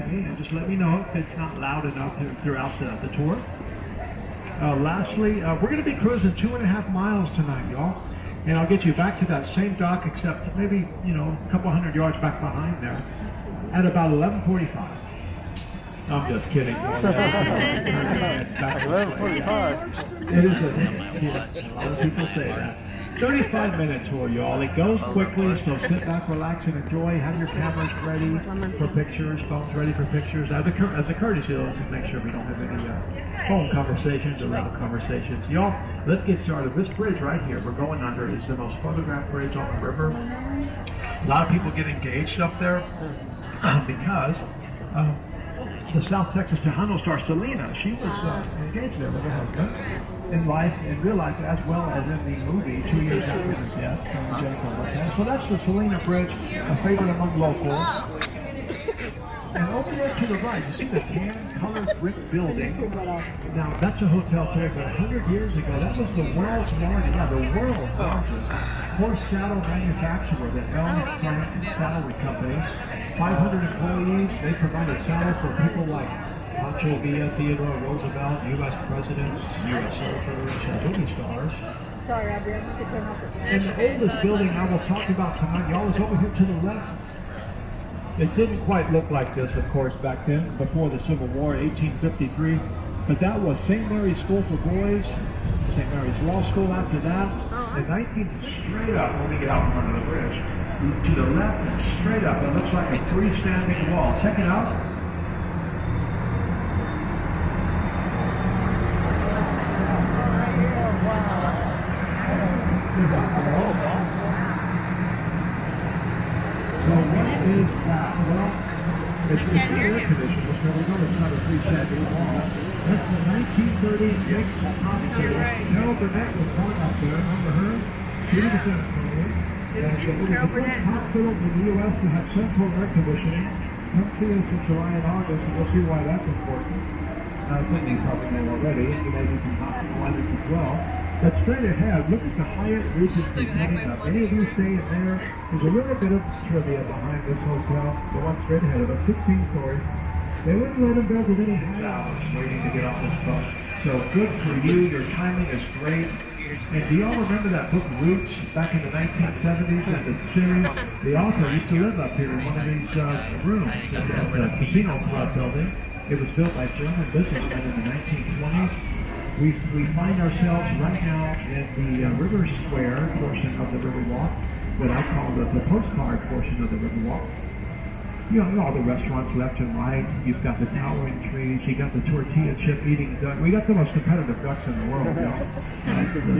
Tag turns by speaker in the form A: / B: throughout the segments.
A: okay, and just let me know if it's not loud enough throughout the tour. Lastly, we're going to be cruising 2.5 miles tonight, y'all. And I'll get you back to that same dock, except maybe, a couple hundred yards back behind there, at about 11:45. I'm just kidding.
B: 11:45.
A: It is a lot of people say that. 35-minute tour, y'all. It goes quickly, so sit back, relax, and enjoy. Have your cameras ready for pictures, phones ready for pictures. As a courtesy, though, to make sure we don't have any phone conversations or loud conversations. Y'all, let's get started. This bridge right here we're going under is the most photographed bridge on the river. A lot of people get engaged up there because the South Texas Tejano star Selena, she was engaged there with her husband in life, in real life, as well as in the movie 2 years after his death. So that's the Selena Bridge, a favorite among locals. And over there to the right, you see the tan-colored brick building. Now, that's a hotel today, but 100 years ago, that was the world's largest, horse saddle manufacturer, the L. Frank Saddlery Company. 500 employees. They provided saddles for people like Pancho Villa, Theodore Roosevelt, U.S. presidents, U.S. soldiers, movie stars.
C: Sorry, Adrian, you could turn off the
A: And the oldest building I will talk about tonight, y'all, is over here to the left. It didn't quite look like this, of course, back then, before the Civil War, 1853. But that was St. Mary's School for Boys, St. Mary's Law School after that. In 19, straight up, when we get out in front of the bridge, to the left and straight up, it looks like a freestanding wall. Check it out. So what is that? Well, it's the air conditioner, so we're going to try to freestanding wall. That's the 1930 Yates Hospital. Carol Burnett was born up there. Remember her? She was in it. And it was the first hospital in the U.S. to have central air conditioning. Come see us in July and August, and we'll see why that's important. I think you probably know already. You may be some hospital weathers as well. But straight ahead, look at the Hyatt Regency coming up. Any of you staying there? There's a little bit of trivia behind this hotel. The one straight ahead of us, 16 stories. They wouldn't let them build it any higher. Waiting to get off this bus. So good for you. Your timing is great. And do y'all remember that book Roots back in the 1970s and the series? The author used to live up here in one of these rooms at the Casino Club building. It was built by German businessmen in the 1920s. We find ourselves right now in the River Square portion of the Riverwalk, what I call the postcard portion of the Riverwalk. You know, all the restaurants left and right. You've got the towering trees. You got the tortilla chip eating duck. We got the most competitive ducks in the world, y'all.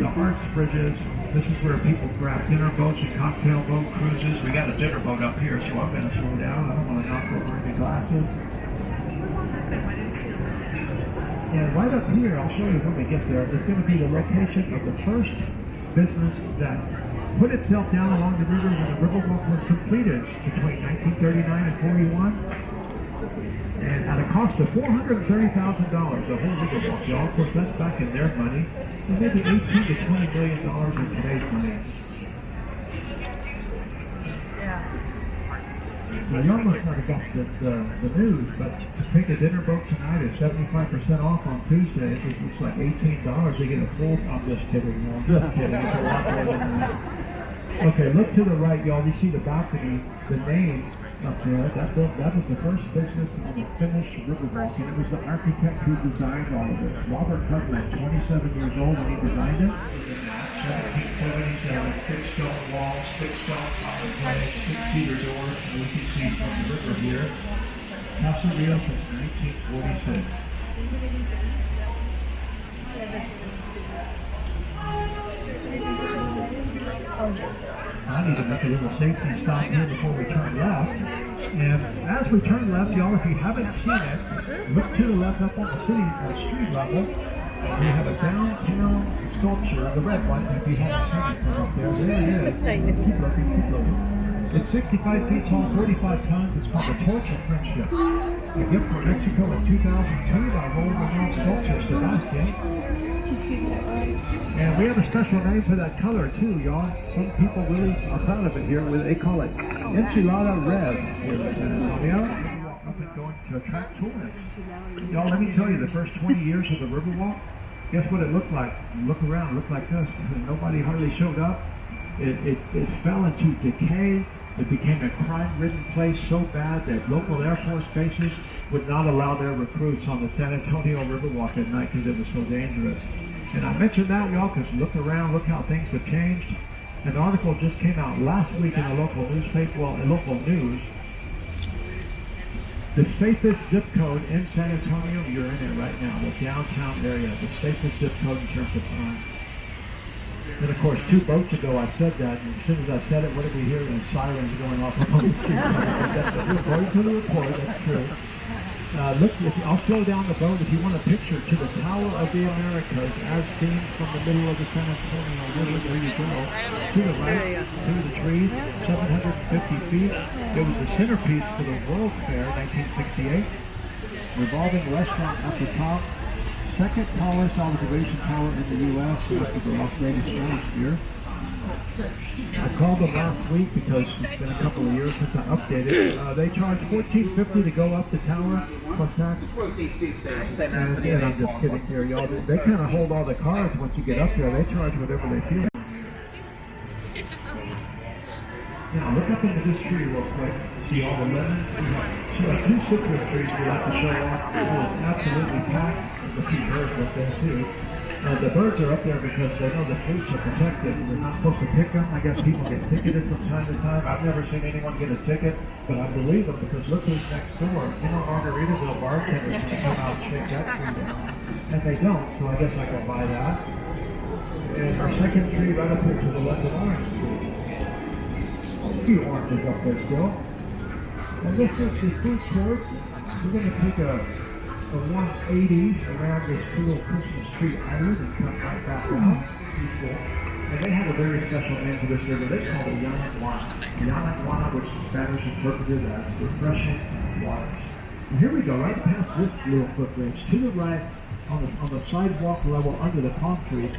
A: The Harts Bridges. This is where people grab dinner boats and cocktail boat cruises. We got a dinner boat up here, so I'm going to slow down. I don't want to knock over any glasses. And right up here, I'll show you when we get there, is going to be the location of the first business that put itself down along the river when the Riverwalk was completed between 1939 and 41. And at a cost of $430,000, the whole Riverwalk, y'all. Of course, that's back in their money. And maybe $18 to $20 million in today's money. Now, y'all must not have got the news, but to take a dinner boat tonight is 75% off on Tuesdays. It's like $18. They get a full. I'm just kidding. No, I'm just kidding. It's a lot more than that. Okay, look to the right, y'all. You see the balcony, the name up there. That was the first business on the finished Riverwalk, and it was the architect who designed all of it. Robert Hudlin, 27 years old when he designed it. 1747, fixed stone walls, fixed stone fireplace, 6-seater doors, and we can see from the river here. Casa Rio since 1946. I need to make a little safety stop here before we turn left. And as we turn left, y'all, if you haven't seen it, look to the left up on the street level. We have a downtown sculpture, the red one, if you haven't seen it from up there. There it is. Keep looking, keep looking. It's 65 feet tall, 35 tons. It's called the Torch of Friendship. A gift from Mexico in 2002 by world-renowned sculptor Sebastian. And we have a special name for that color too, y'all. Some people really are proud of it here. They call it Enchilada Red here in San Antonio. and going to attract tourists. Y'all, let me tell you, the first 20 years of the Riverwalk, guess what it looked like? Look around, looked like this. Nobody hardly showed up. It fell into decay. It became a crime-ridden place so bad that local Air Force bases would not allow their recruits on the San Antonio Riverwalk at night because it was so dangerous. And I mentioned that, y'all, because look around, look how things have changed. An article just came out last week in a local newspaper, well, in local news. The safest zip code in San Antonio, you're in it right now, the downtown area, the safest zip code in terms of crime. And of course, 2 boats ago I said that, and as soon as I said it, what did we hear? Sirens going off on the street. According to the report, that's true. Look, I'll slow down the boat if you want a picture to the Tower of the Americas as seen from the middle of the San Antonio River. There you go. To the right, through the trees, 750 feet. It was the centerpiece for the World's Fair 1968. Revolving restaurant at the top. Second tallest observation tower in the U.S. after the Las Vegas Stratosphere. I called them last week because it's been a couple of years since I updated. They charge $14.50 to go up the tower plus tax. And I'm just kidding here, y'all. They kind of hold all the cards once you get up there. They charge whatever they feel. Now look up into this tree real quick. See all the lemons? We have 2 citrus trees we like to show off. It was absolutely packed. The few birds up there too. The birds are up there because they know the fruits are protected and they're not supposed to pick them. I guess people get ticketed from time to time. I've never seen anyone get a ticket, but I believe them because look who's next door. You know, Margaritaville bartenders can come out and shake that tree down. And they don't, so I guess I can buy that. And our second tree right up here to the left of orange tree. A few oranges up there still. And this is the fruit court. We're going to take a 180 around this cool Christmas tree island and come right back out. And they have a very special name for this river. They call it Yanaguana. Yanaguana, which is Spanish interpreted as refreshing waters. And here we go, right past this little footbridge. To the right, on the sidewalk level under the palm trees,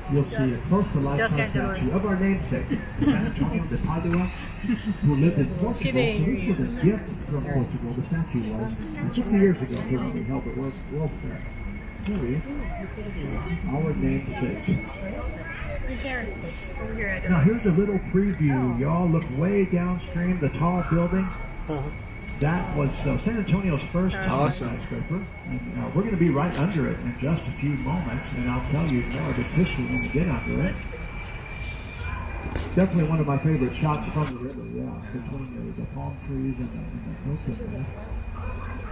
A: you'll see a close-to-life statue of our namesake, San Antonio de Padua, who lived in Portugal. So this was a gift from Portugal, the statue was, 50 years ago here when we held the World Fair. Our namesake. Now here's a little preview, y'all. Look way downstream, the tall building. That was San Antonio's first skyscraper, and we're going to be right under it in just a few moments, and I'll tell you more of it officially when we get under it. Definitely one of my favorite shots from the river, yeah, between the palm trees and the coconut.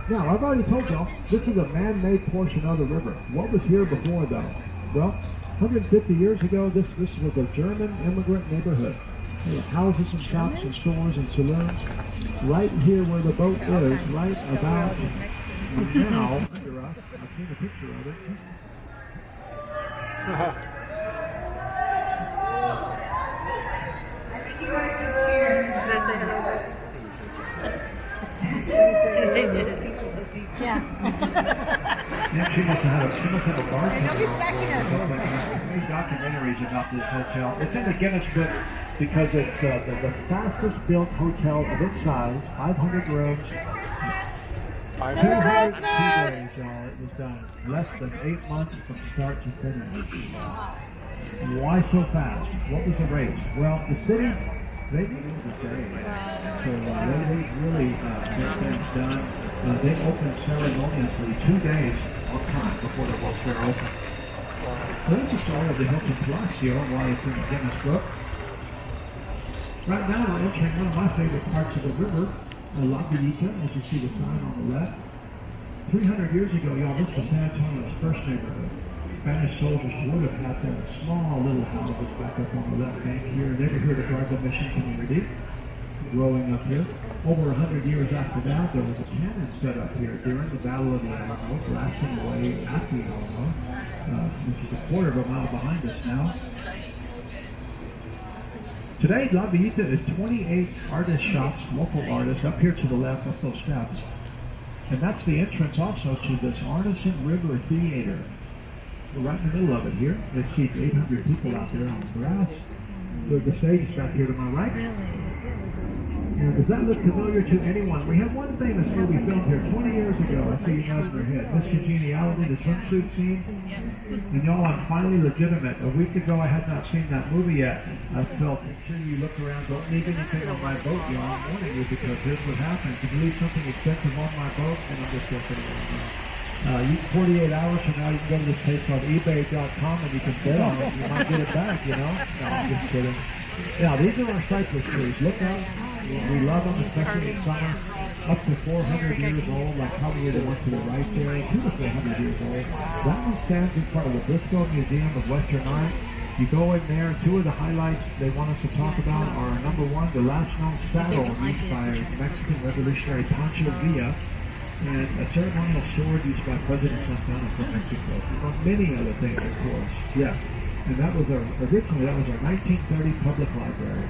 A: Now, I've already told y'all, this is a man-made portion of the river. What was here before, though? Well, 150 years ago, this was a German immigrant neighborhood. There were houses and shops and stores and saloons right here where the boat is, right about now under us. I've seen a picture of it.
C: Yeah.
A: Yeah, she must have a bartender. Made documentaries about this hotel. It's in the Guinness Book because it's the fastest built hotel of its size, 500 rooms. 202 days, y'all. It was done less than 8 months from start to finish. Why so fast? What was the race? Well, the city, they didn't use a day. So they really get things done. They opened ceremoniously 2 days on time before the World Fair opened. There's the story of the Hilton Palacio and why it's in the Guinness Book. Right now we're entering one of my favorite parts of the river, La Villita, as you see the sign on the left. 300 years ago, y'all, this was San Antonio's first neighborhood. Spanish soldiers would have had their small little houses back up on the left bank here. They were here to guard the mission community. Growing up here. Over 100 years after that, there was a cannon set up here during the Battle of the Alamo, blasting away at the Alamo, which is a quarter of a mile behind us now. Today, La Villita is 28 artist shops, local artists, up here to the left, up those steps. And that's the entrance also to this Arneson River Theater. We're right in the middle of it here. It seats 800 people out there on the grass. The stage is back here to my right. And does that look familiar to anyone? We have one famous movie filmed here 20 years ago. I see you nodding your head. Miss Congeniality, the swimsuit scene. And y'all, I'm finally legitimate. A week ago, I had not seen that movie yet. I felt, make sure you look around. Don't leave anything on my boat, y'all. I'm warning you because here's what happens. If you leave something expensive on my boat, then I'm just joking around. 48 hours from now, you can go to this place called ebay.com and you can bet on it. You might get it back, you know? No, I'm just kidding. Now, these are our cypress trees. Look out. We love them, especially in summer. Up to 400 years old, like probably the one to the right there, 200 to 400 years old. That one stands in front of the Briscoe Museum of Western Art. You go in there, two of the highlights they want us to talk about are, number one, the last known saddle used by Mexican revolutionary Pancho Villa, and a ceremonial sword used by President Santana from Mexico, among many other things, of course. Yeah, and that was originally our 1930 public library.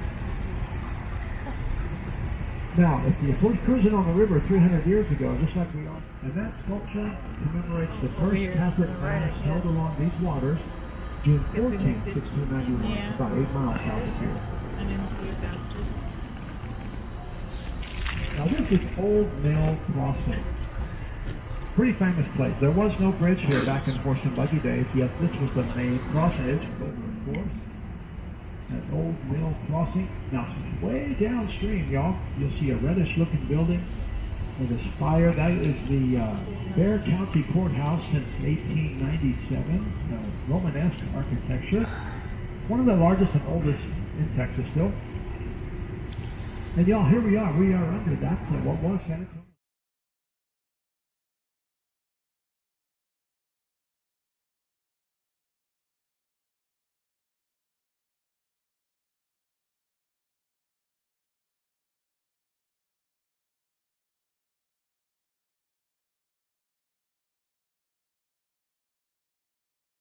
A: Now, if you were cruising on the river 300 years ago, just like we are, and that sculpture commemorates the first Catholic mass held along these waters, June 14, 1691, about 8 miles south of here.
B: I didn't see it after.
A: Now this is Old Mill Crossing. Pretty famous place. There was no bridge here back in horse and buggy days. Yes, this was the main crossage, but of course, that Old Mill Crossing. Now, way downstream, y'all, you'll see a reddish-looking building with a spire. That is the Bexar County Courthouse since 1897. Romanesque architecture. One of the largest and oldest in Texas still. And y'all, here we are. We are under that, what was San Antonio.